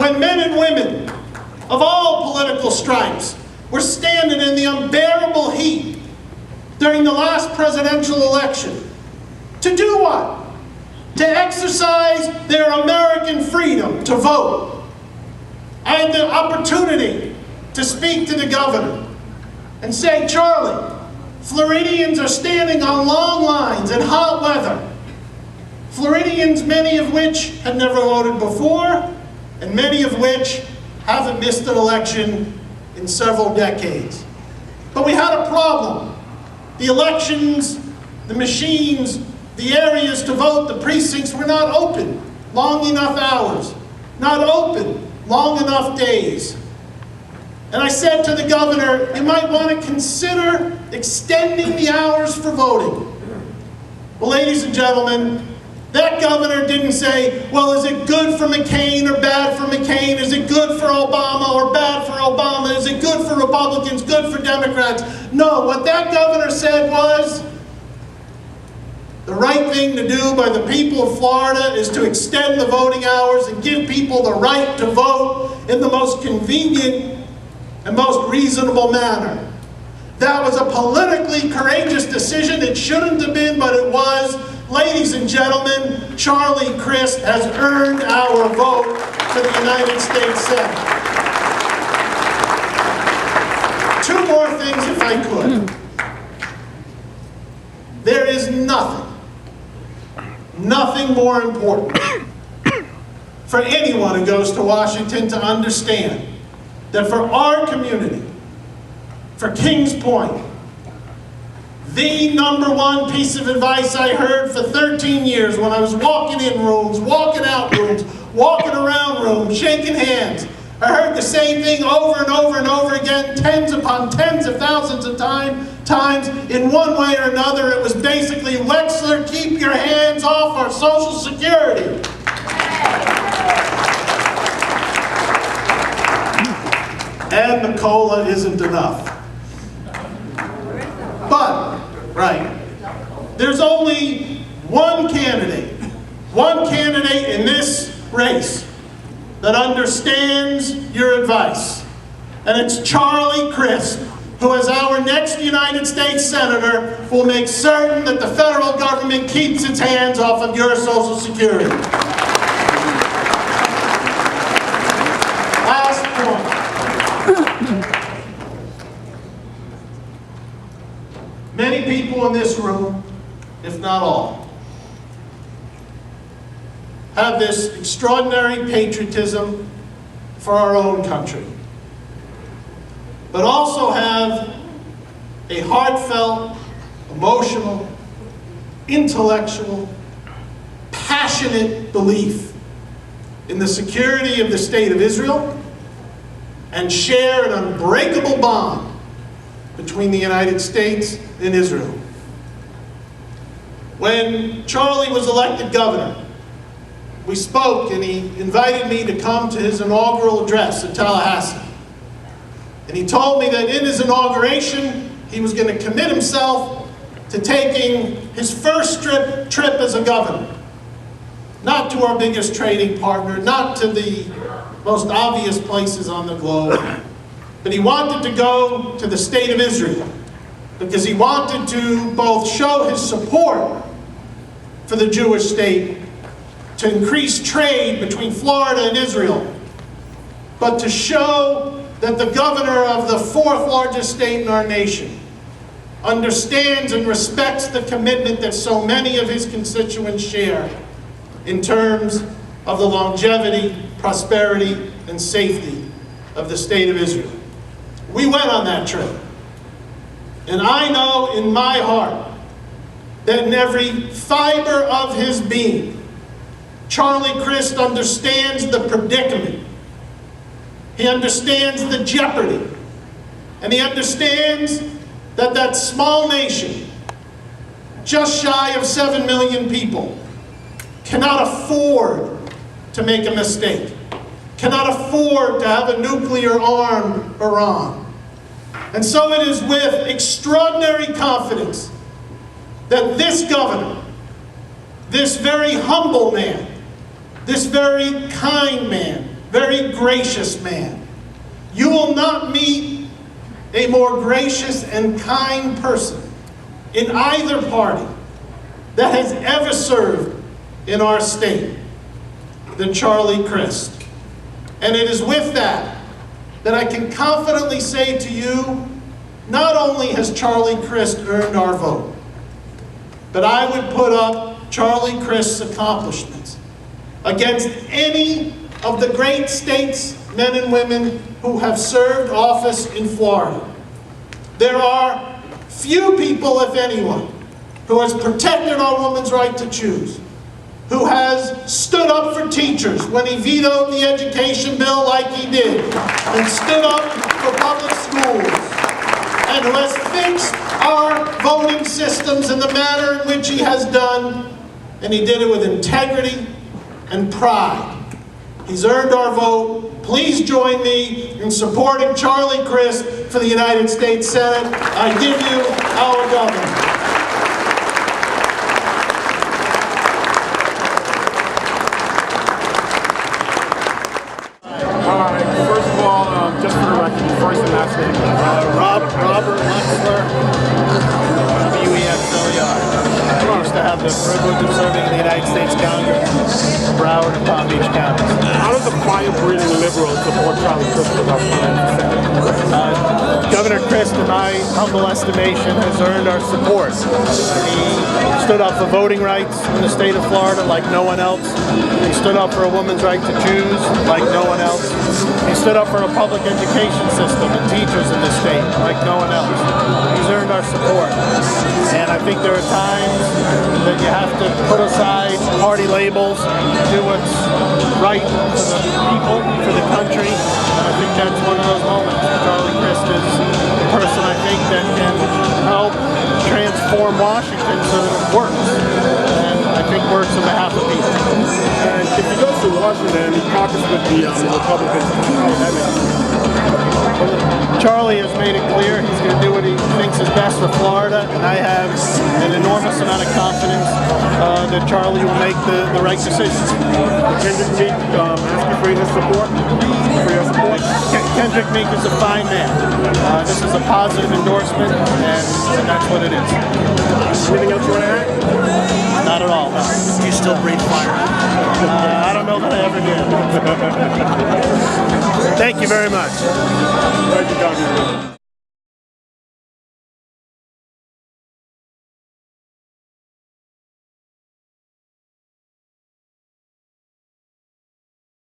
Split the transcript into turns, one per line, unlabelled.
when men and women of all political stripes were standing in the unbearable heat during the last presidential election. To do what? To exercise their American freedom to vote. I had the opportunity to speak to the governor and say, Charlie, Floridians are standing on long lines in hot weather. Floridians, many of which had never voted before, and many of which haven't missed an election in several decades. But we had a problem. The elections, the machines, the areas to vote, the precincts were not open long enough hours, not open long enough days. And I said to the governor, you might want to consider extending the hours for voting. Well, ladies and gentlemen, that governor didn't say, well, is it good for McCain or bad for McCain? Is it good for Obama or bad for Obama? Is it good for Republicans, good for Democrats? No, what that governor said was, the right thing to do by the people of Florida is to extend the voting hours and give people the right to vote in the most convenient and most reasonable manner. That was a politically courageous decision. It shouldn't have been, but it was. Ladies and gentlemen, Charlie Crist has earned our vote to the United States Senate. Two more things, if I could. There is nothing more important for anyone who goes to Washington to understand that for our community, for Kings Point, the number one piece of advice I heard for 13 years when I was walking in rooms, walking out rooms, walking around rooms, shaking hands, I heard the same thing over and over and over again, tens upon tens of thousands of times, in one way or another. It was basically, Wexler, keep your hands off our Social Security. And the COLA isn't enough. But, right, there's only one candidate in this race that understands your advice. And it's Charlie Crist, who as our next United States Senator will make certain that the federal government keeps its hands off of your Social Security. Last point. Many people in this room, if not all, have this extraordinary patriotism for our own country, but also have a heartfelt, emotional, intellectual, passionate belief in the security of the State of Israel and share an unbreakable bond between the United States and Israel. When Charlie was elected governor, we spoke and he invited me to come to his inaugural address in Tallahassee. And he told me that in his inauguration, he was going to commit himself to taking his first trip as a governor. Not to our biggest trading partner, not to the most obvious places on the globe, but he wanted to go to the State of Israel because he wanted to both show his support for the Jewish state, to increase trade between Florida and Israel, but to show that the governor of the fourth largest state in our nation understands and respects the commitment that so many of his constituents share in terms of the longevity, prosperity, and safety of the State of Israel. We went on that trip. And I know in my heart that in every fiber of his being, Charlie Crist understands the predicament. He understands the jeopardy. And he understands that that small nation, just shy of 7 million people, cannot afford to make a mistake, cannot afford to have a nuclear-armed Iran. And so it is with extraordinary confidence that this governor, this very humble man, this very kind man, very gracious man. You will not meet a more gracious and kind person in either party that has ever served in our state than Charlie Crist. And it is with that I can confidently say to you, not only has Charlie Crist earned our vote, but I would put up Charlie Crist's accomplishments against any of the great statesmen and women who have served office in Florida. There are few people, if anyone, who has protected our woman's right to choose, who has stood up for teachers when he vetoed the education bill like he did, and stood up for public schools, and who has fixed our voting systems in the manner in which he has done, and he did it with integrity and pride. He's earned our vote. Please join me in supporting Charlie Crist for the United States Senate. I give you our governor.
First of all, just for the record, first and last name.
Robert Wexler, W-E-X-L-E-R. I used to have the privilege of serving in the United States Congress, Broward and Palm Beach counties.
How does a quiet-breathing liberal support Charlie Crist with our
Governor Crist, in my humble estimation, has earned our support. He stood up for voting rights in the state of Florida like no one else. He stood up for a woman's right to choose like no one else. He stood up for a public education system and teachers in this state like no one else. He's earned our support. And I think there are times that you have to put aside party labels, do what's right for the people, for the country. And I think that's one of those moments. Charlie Crist is the person I think that can help transform Washington so that it works. And I think works on behalf of people.
And if he goes to Washington, he caucus with the Republicans.
Charlie has made it clear he's going to do what he thinks is best for Florida, and I have an enormous amount of confidence that Charlie will make the right decisions.
Kendrick Meek asking for your support?
Kendrick Meek is a fine man. This is a positive endorsement, and that's what it is.
Anything else you want to add?
Not at all. No.
Do you still breathe fire?
I don't know that I ever did. Thank you very much.
Thank you, Governor.